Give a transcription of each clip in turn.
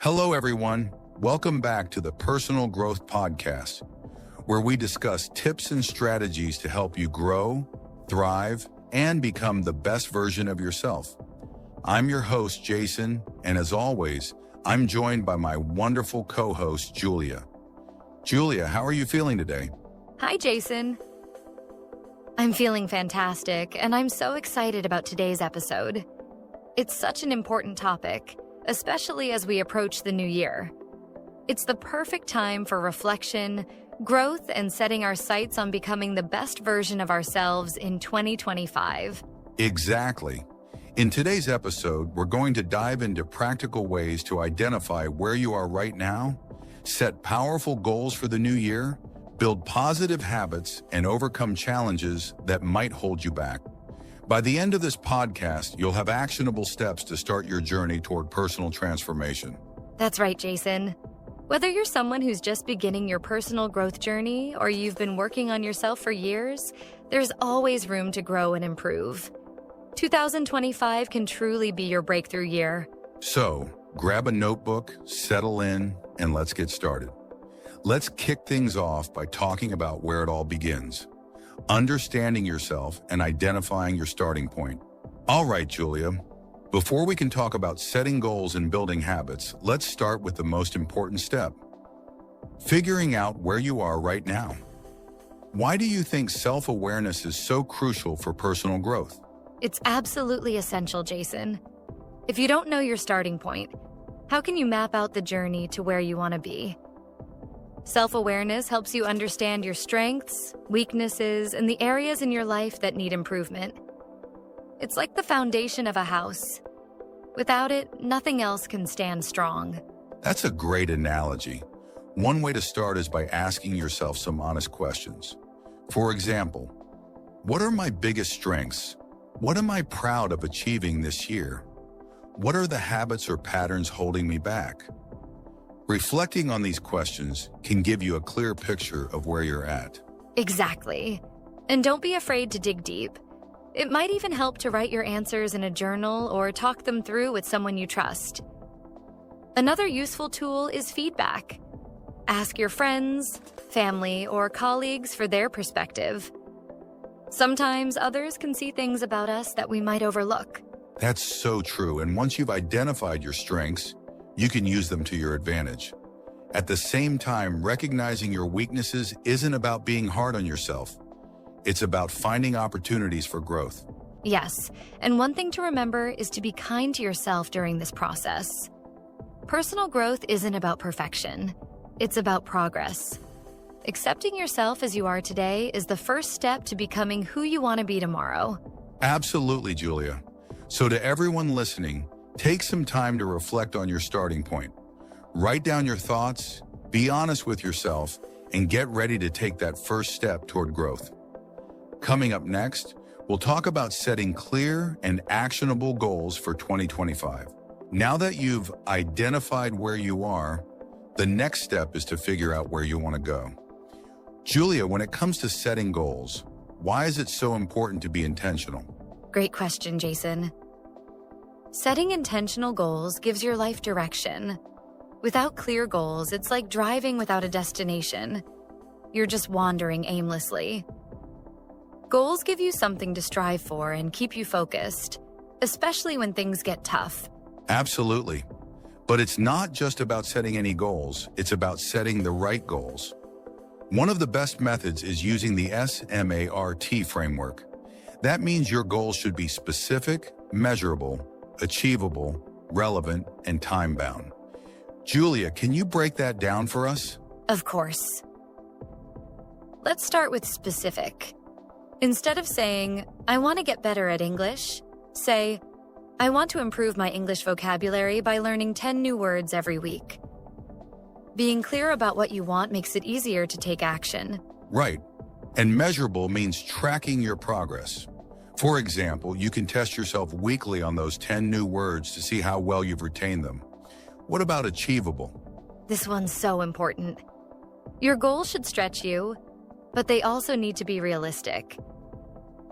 Hello, everyone. Welcome back to the Personal Growth Podcast, where we discuss tips and strategies to help you grow, thrive, and become the best version of yourself. I'm your host, Jason, and as always, I'm joined by my wonderful co-host, Julia. Julia, how are you feeling today? Hi, Jason. I'm feeling fantastic, and I'm so excited about today's episode. It's such an important topic, especially as we approach the new year. It's the perfect time for reflection, growth, and setting our sights on becoming the best version of ourselves in 2025. Exactly. In today's episode, we're going to dive into practical ways to identify where you are right now, set powerful goals for the new year, build positive habits, and overcome challenges that might hold you back. By the end of this podcast, you'll have actionable steps to start your journey toward personal transformation. That's right, Jason. Whether you're someone who's just beginning your personal growth journey or you've been working on yourself for years, there's always room to grow and improve. 2025 can truly be your breakthrough year. So, grab a notebook, settle in, and let's get started. Let's kick things off by talking about where it all begins. Understanding yourself and identifying your starting point. All right, Julia. Before we can talk about setting goals and building habits, let's start with the most important step. Figuring out where you are right now. Why do you think self-awareness is so crucial for personal growth? It's absolutely essential, Jason. If you don't know your starting point, how can you map out the journey to where you want to be? Self-awareness helps you understand your strengths, weaknesses, and the areas in your life that need improvement. It's like the foundation of a house. Without it, nothing else can stand strong. That's a great analogy. One way to start is by asking yourself some honest questions. For example, what are my biggest strengths? What am I proud of achieving this year? What are the habits or patterns holding me back? Reflecting on these questions can give you a clear picture of where you're at. Exactly. And don't be afraid to dig deep. It might even help to write your answers in a journal or talk them through with someone you trust. Another useful tool is feedback. Ask your friends, family, or colleagues for their perspective. Sometimes others can see things about us that we might overlook. That's so true, and once you've identified your strengths, you can use them to your advantage. At the same time, recognizing your weaknesses isn't about being hard on yourself. It's about finding opportunities for growth. Yes, and one thing to remember is to be kind to yourself during this process. Personal growth isn't about perfection. It's about progress. Accepting yourself as you are today is the first step to becoming who you want to be tomorrow. Absolutely, Julia. So to everyone listening, take some time to reflect on your starting point. Write down your thoughts, be honest with yourself, and get ready to take that first step toward growth. Coming up next, we'll talk about setting clear and actionable goals for 2025. Now that you've identified where you are, the next step is to figure out where you want to go. Julia, when it comes to setting goals, why is it so important to be intentional? Great question, Jason. Setting intentional goals gives your life direction. Without clear goals, it's like driving without a destination. You're just wandering aimlessly. Goals give you something to strive for and keep you focused, especially when things get tough. Absolutely. But it's not just about setting any goals, it's about setting the right goals. One of the best methods is using the SMART framework. That means your goals should be specific, measurable, achievable, relevant, and time-bound. Julia, can you break that down for us? Of course. Let's start with specific. Instead of saying, I want to get better at English, say, I want to improve my English vocabulary by learning 10 new words every week. Being clear about what you want makes it easier to take action. Right. And measurable means tracking your progress. For example, you can test yourself weekly on those 10 new words to see how well you've retained them. What about achievable? This one's so important. Your goals should stretch you, but they also need to be realistic.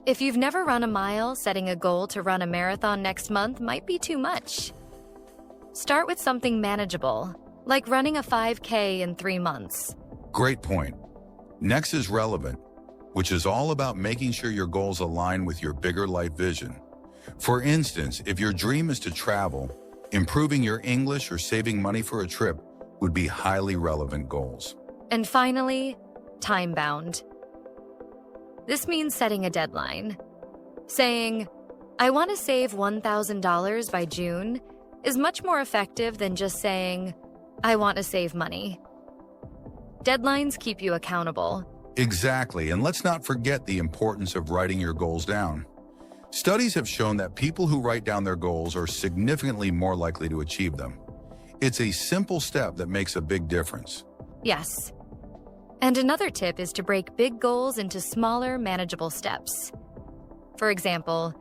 If you've never run a mile, setting a goal to run a marathon next month might be too much. Start with something manageable, like running a 5K in 3 months. Great point. Next is relevant, which is all about making sure your goals align with your bigger life vision. For instance, if your dream is to travel, improving your English or saving money for a trip would be highly relevant goals. And finally, time-bound. This means setting a deadline. Saying, I want to save $1,000 by June is much more effective than just saying, I want to save money. Deadlines keep you accountable. Exactly, and let's not forget the importance of writing your goals down. Studies have shown that people who write down their goals are significantly more likely to achieve them. It's a simple step that makes a big difference. Yes. And another tip is to break big goals into smaller, manageable steps. For example,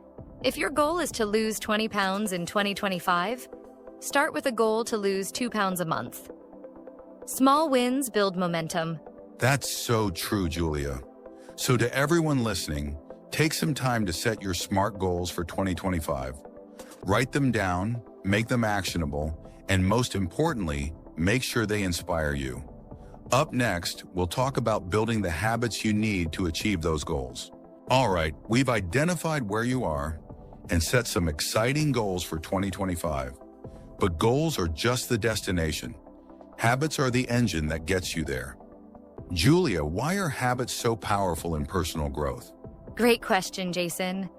if your goal is to lose 20 pounds in 2025, start with a goal to lose 2 pounds a month. Small wins build momentum. That's so true, Julia. So to everyone listening, take some time to set your SMART goals for 2025. Write them down, make them actionable, and most importantly, make sure they inspire you. Up next, we'll talk about building the habits you need to achieve those goals. All right, we've identified where you are and set some exciting goals for 2025. But goals are just the destination. Habits are the engine that gets you there. Julia, why are habits so powerful in personal growth? Great question, Jason.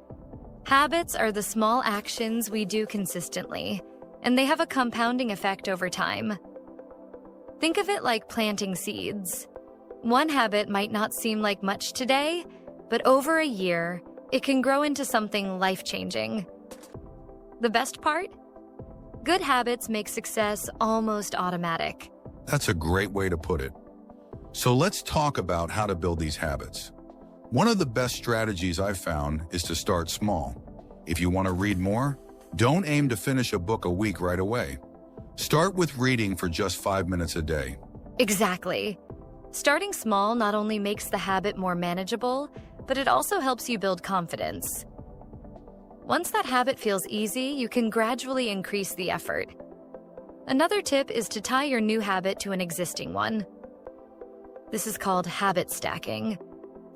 Habits are the small actions we do consistently, and they have a compounding effect over time. Think of it like planting seeds. One habit might not seem like much today, but over a year, it can grow into something life-changing. The best part? Good habits make success almost automatic. That's a great way to put it. So let's talk about how to build these habits. One of the best strategies I've found is to start small. If you want to read more, don't aim to finish a book a week right away. Start with reading for just 5 minutes a day. Exactly. Starting small not only makes the habit more manageable, but it also helps you build confidence. Once that habit feels easy, you can gradually increase the effort. Another tip is to tie your new habit to an existing one. This is called habit stacking.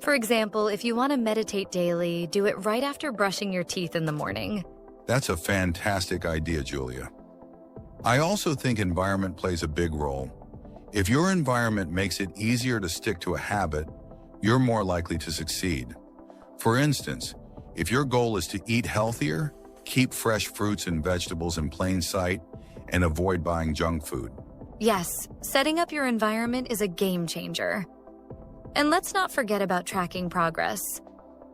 For example, if you want to meditate daily, do it right after brushing your teeth in the morning. That's a fantastic idea, Julia. I also think environment plays a big role. If your environment makes it easier to stick to a habit, you're more likely to succeed. For instance, if your goal is to eat healthier, keep fresh fruits and vegetables in plain sight, and avoid buying junk food. Yes, setting up your environment is a game changer. And let's not forget about tracking progress.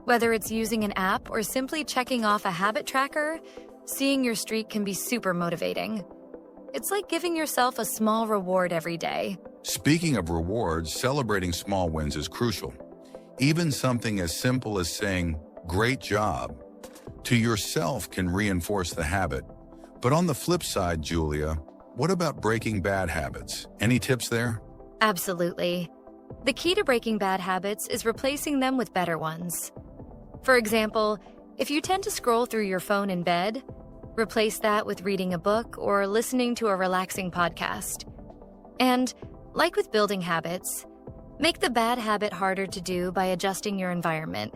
Whether it's using an app or simply checking off a habit tracker, seeing your streak can be super motivating. It's like giving yourself a small reward every day. Speaking of rewards, celebrating small wins is crucial. Even something as simple as saying, "Great job," to yourself can reinforce the habit. But on the flip side, Julia, what about breaking bad habits? Any tips there? Absolutely. The key to breaking bad habits is replacing them with better ones. For example, if you tend to scroll through your phone in bed, replace that with reading a book or listening to a relaxing podcast. And, like with building habits, make the bad habit harder to do by adjusting your environment.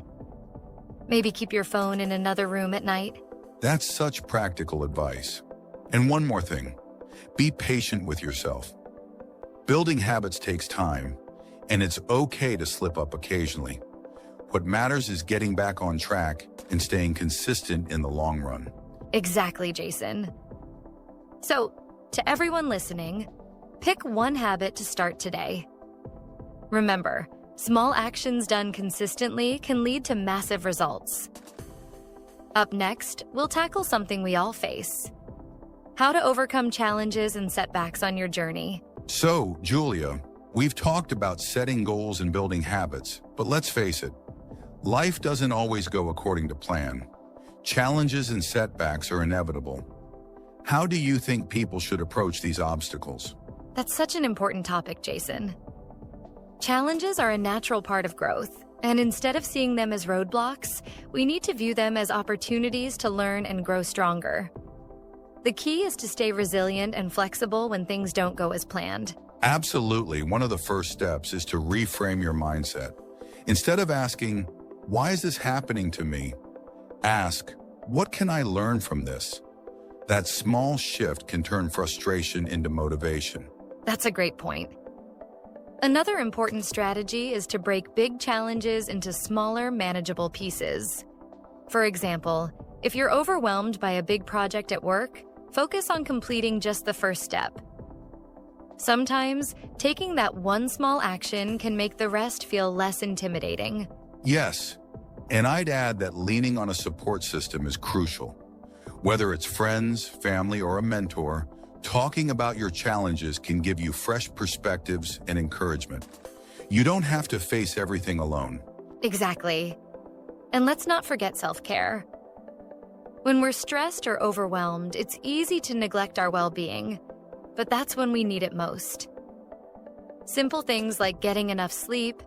Maybe keep your phone in another room at night. That's such practical advice. And one more thing, be patient with yourself. Building habits takes time, and it's okay to slip up occasionally. What matters is getting back on track and staying consistent in the long run. Exactly, Jason. So, to everyone listening, pick one habit to start today. Remember, small actions done consistently can lead to massive results. Up next, we'll tackle something we all face: how to overcome challenges and setbacks on your journey. So, Julia, we've talked about setting goals and building habits, but let's face it, life doesn't always go according to plan. Challenges and setbacks are inevitable. How do you think people should approach these obstacles? That's such an important topic, Jason. Challenges are a natural part of growth, and instead of seeing them as roadblocks, we need to view them as opportunities to learn and grow stronger. The key is to stay resilient and flexible when things don't go as planned. Absolutely. One of the first steps is to reframe your mindset. Instead of asking, "Why is this happening to me?" ask, "What can I learn from this?" That small shift can turn frustration into motivation. That's a great point. Another important strategy is to break big challenges into smaller, manageable pieces. For example, if you're overwhelmed by a big project at work, focus on completing just the first step. Sometimes, taking that one small action can make the rest feel less intimidating. Yes, and I'd add that leaning on a support system is crucial. Whether it's friends, family, or a mentor, talking about your challenges can give you fresh perspectives and encouragement. You don't have to face everything alone. Exactly. And let's not forget self-care. When we're stressed or overwhelmed, it's easy to neglect our well-being, but that's when we need it most. Simple things like getting enough sleep,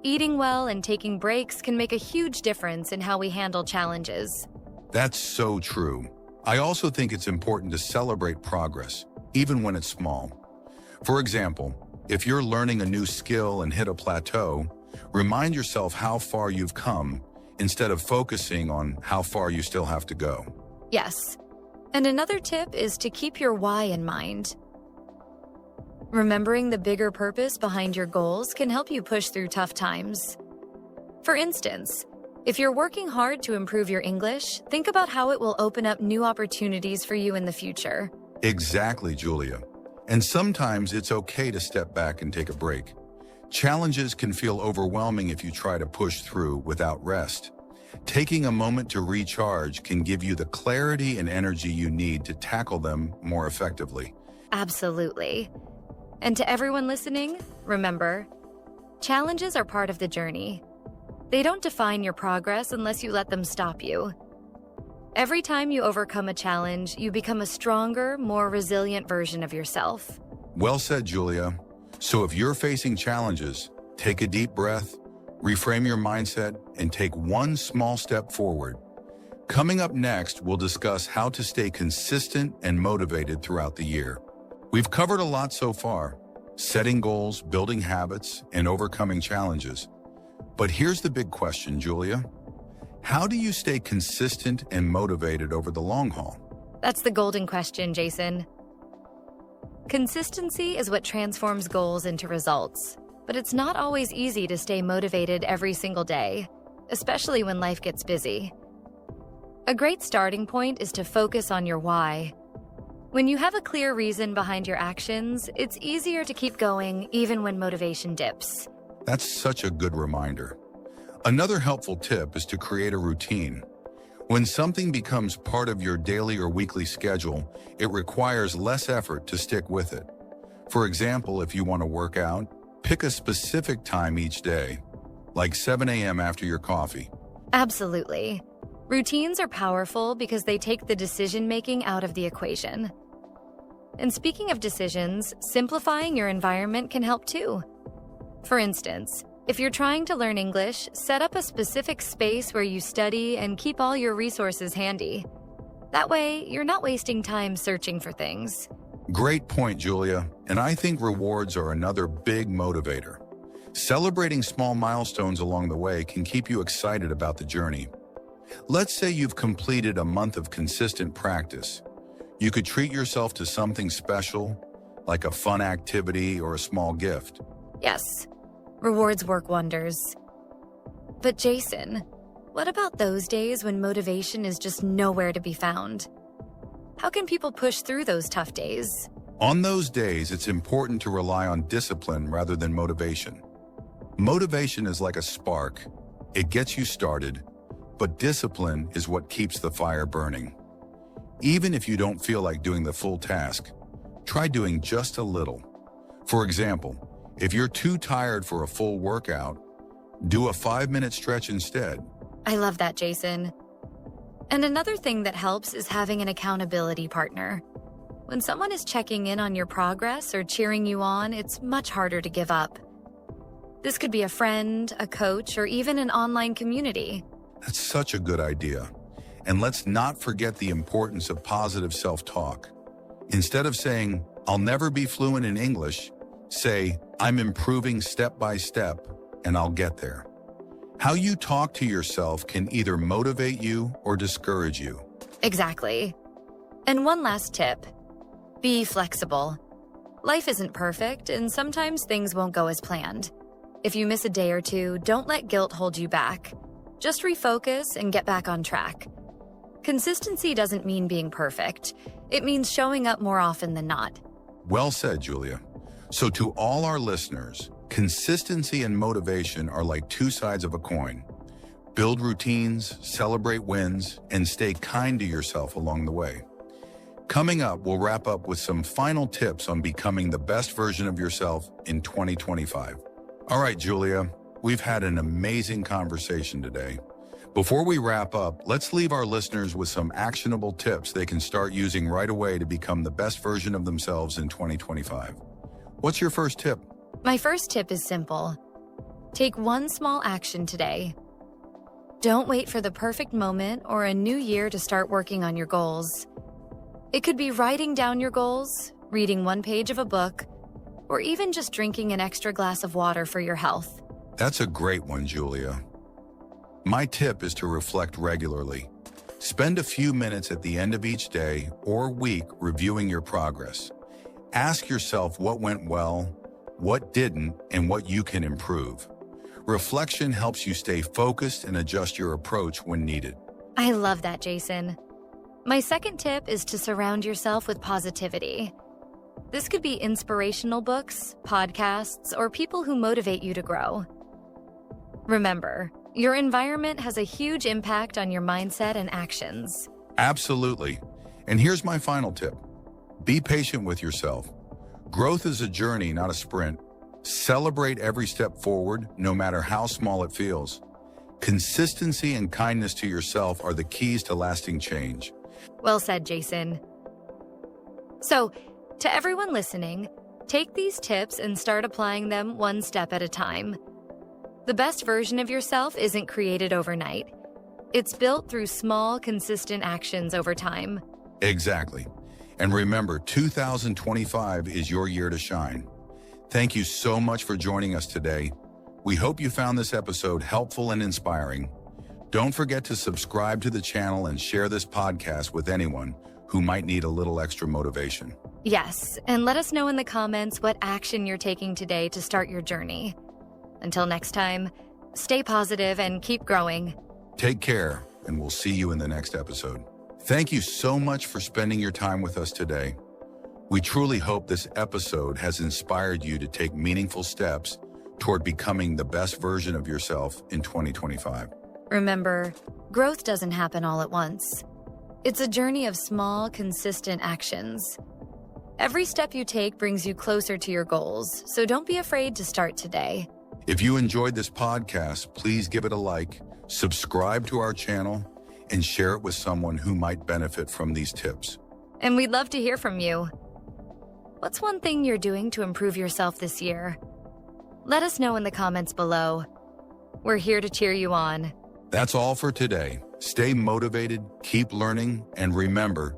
eating well, and taking breaks can make a huge difference in how we handle challenges. That's so true. I also think it's important to celebrate progress, even when it's small. For example, if you're learning a new skill and hit a plateau, remind yourself how far you've come instead of focusing on how far you still have to go. Yes. And another tip is to keep your why in mind. Remembering the bigger purpose behind your goals can help you push through tough times. For instance, if you're working hard to improve your English, think about how it will open up new opportunities for you in the future. Exactly, Julia. And sometimes it's okay to step back and take a break. Challenges can feel overwhelming if you try to push through without rest. Taking a moment to recharge can give you the clarity and energy you need to tackle them more effectively. Absolutely. And to everyone listening, remember, challenges are part of the journey. They don't define your progress unless you let them stop you. Every time you overcome a challenge, you become a stronger, more resilient version of yourself. Well said, Julia. So if you're facing challenges, take a deep breath, reframe your mindset, and take one small step forward. Coming up next, we'll discuss how to stay consistent and motivated throughout the year. We've covered a lot so far: setting goals, building habits, and overcoming challenges. But here's the big question, Julia. How do you stay consistent and motivated over the long haul? That's the golden question, Jason. Consistency is what transforms goals into results, but it's not always easy to stay motivated every single day, especially when life gets busy. A great starting point is to focus on your why. When you have a clear reason behind your actions, it's easier to keep going even when motivation dips. That's such a good reminder. Another helpful tip is to create a routine. When something becomes part of your daily or weekly schedule, it requires less effort to stick with it. For example, if you want to work out, pick a specific time each day, like 7 a.m. after your coffee. Absolutely. Routines are powerful because they take the decision-making out of the equation. And speaking of decisions, simplifying your environment can help too. For instance, if you're trying to learn English, set up a specific space where you study and keep all your resources handy. That way, you're not wasting time searching for things. Great point, Julia. And I think rewards are another big motivator. Celebrating small milestones along the way can keep you excited about the journey. Let's say you've completed a month of consistent practice. You could treat yourself to something special, like a fun activity or a small gift. Yes, rewards work wonders. But Jason, what about those days when motivation is just nowhere to be found? How can people push through those tough days? On those days, it's important to rely on discipline rather than motivation. Motivation is like a spark. It gets you started, but discipline is what keeps the fire burning. Even if you don't feel like doing the full task, try doing just a little. For example, if you're too tired for a full workout, do a 5-minute stretch instead. I love that, Jason. And another thing that helps is having an accountability partner. When someone is checking in on your progress or cheering you on, it's much harder to give up. This could be a friend, a coach, or even an online community. That's such a good idea. And let's not forget the importance of positive self-talk. Instead of saying, "I'll never be fluent in English," say, "I'm improving step by step, and I'll get there." How you talk to yourself can either motivate you or discourage you. Exactly. And one last tip. Be flexible. Life isn't perfect, and sometimes things won't go as planned. If you miss a day or two, don't let guilt hold you back. Just refocus and get back on track. Consistency doesn't mean being perfect. It means showing up more often than not. Well said, Julia. So to all our listeners, consistency and motivation are like two sides of a coin. Build routines, celebrate wins, and stay kind to yourself along the way. Coming up, we'll wrap up with some final tips on becoming the best version of yourself in 2025. All right, Julia, we've had an amazing conversation today. Before we wrap up, let's leave our listeners with some actionable tips they can start using right away to become the best version of themselves in 2025. What's your first tip? My first tip is simple. Take one small action today. Don't wait for the perfect moment or a new year to start working on your goals. It could be writing down your goals, reading one page of a book, or even just drinking an extra glass of water for your health. That's a great one, Julia. My tip is to reflect regularly. Spend a few minutes at the end of each day or week reviewing your progress. Ask yourself what went well, what didn't, and what you can improve. Reflection helps you stay focused and adjust your approach when needed. I love that, Jason. My second tip is to surround yourself with positivity. This could be inspirational books, podcasts, or people who motivate you to grow. Remember, your environment has a huge impact on your mindset and actions. Absolutely. And here's my final tip. Be patient with yourself. Growth is a journey, not a sprint. Celebrate every step forward, no matter how small it feels. Consistency and kindness to yourself are the keys to lasting change. Well said, Jason. So, to everyone listening, take these tips and start applying them one step at a time. The best version of yourself isn't created overnight. It's built through small, consistent actions over time. Exactly. And remember, 2025 is your year to shine. Thank you so much for joining us today. We hope you found this episode helpful and inspiring. Don't forget to subscribe to the channel and share this podcast with anyone who might need a little extra motivation. Yes, and let us know in the comments what action you're taking today to start your journey. Until next time, stay positive and keep growing. Take care, and we'll see you in the next episode. Thank you so much for spending your time with us today. We truly hope this episode has inspired you to take meaningful steps toward becoming the best version of yourself in 2025. Remember, growth doesn't happen all at once. It's a journey of small, consistent actions. Every step you take brings you closer to your goals, so don't be afraid to start today. If you enjoyed this podcast, please give it a like, subscribe to our channel, and share it with someone who might benefit from these tips. And we'd love to hear from you. What's one thing you're doing to improve yourself this year? Let us know in the comments below. We're here to cheer you on. That's all for today. Stay motivated, keep learning, and remember,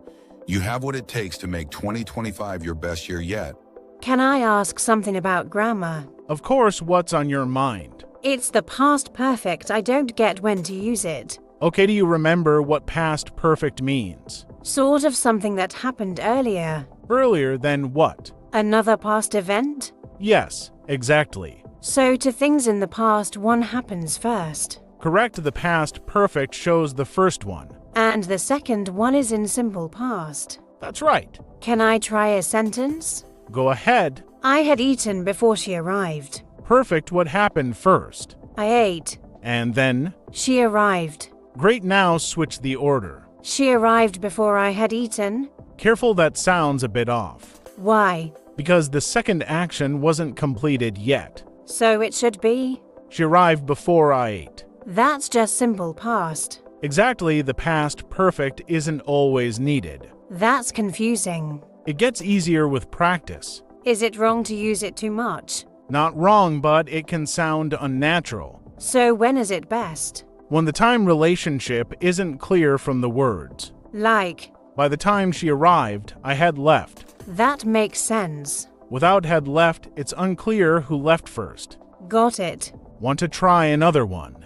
you have what it takes to make 2025 your best year yet. Can I ask something about grammar? Of course, what's on your mind? It's the past perfect. I don't get when to use it. Okay, do you remember what past perfect means? Sort of something that happened earlier. Earlier than what? Another past event? Yes, exactly. So to things in the past, one happens first. Correct, the past perfect shows the first one. And the second one is in simple past. That's right. Can I try a sentence? Go ahead. I had eaten before she arrived. Perfect, what happened first? I ate. And then? She arrived. Great, now switch the order. She arrived before I had eaten. Careful, that sounds a bit off. Why? Because the second action wasn't completed yet. So it should be? She arrived before I ate. That's just simple past. Exactly, the past perfect isn't always needed. That's confusing. It gets easier with practice. Is it wrong to use it too much? Not wrong, but it can sound unnatural. So when is it best? When the time relationship isn't clear from the words. Like, By the time she arrived, I had left. that makes sense. Without had left, it's unclear who left first. Got it. Want to try another one?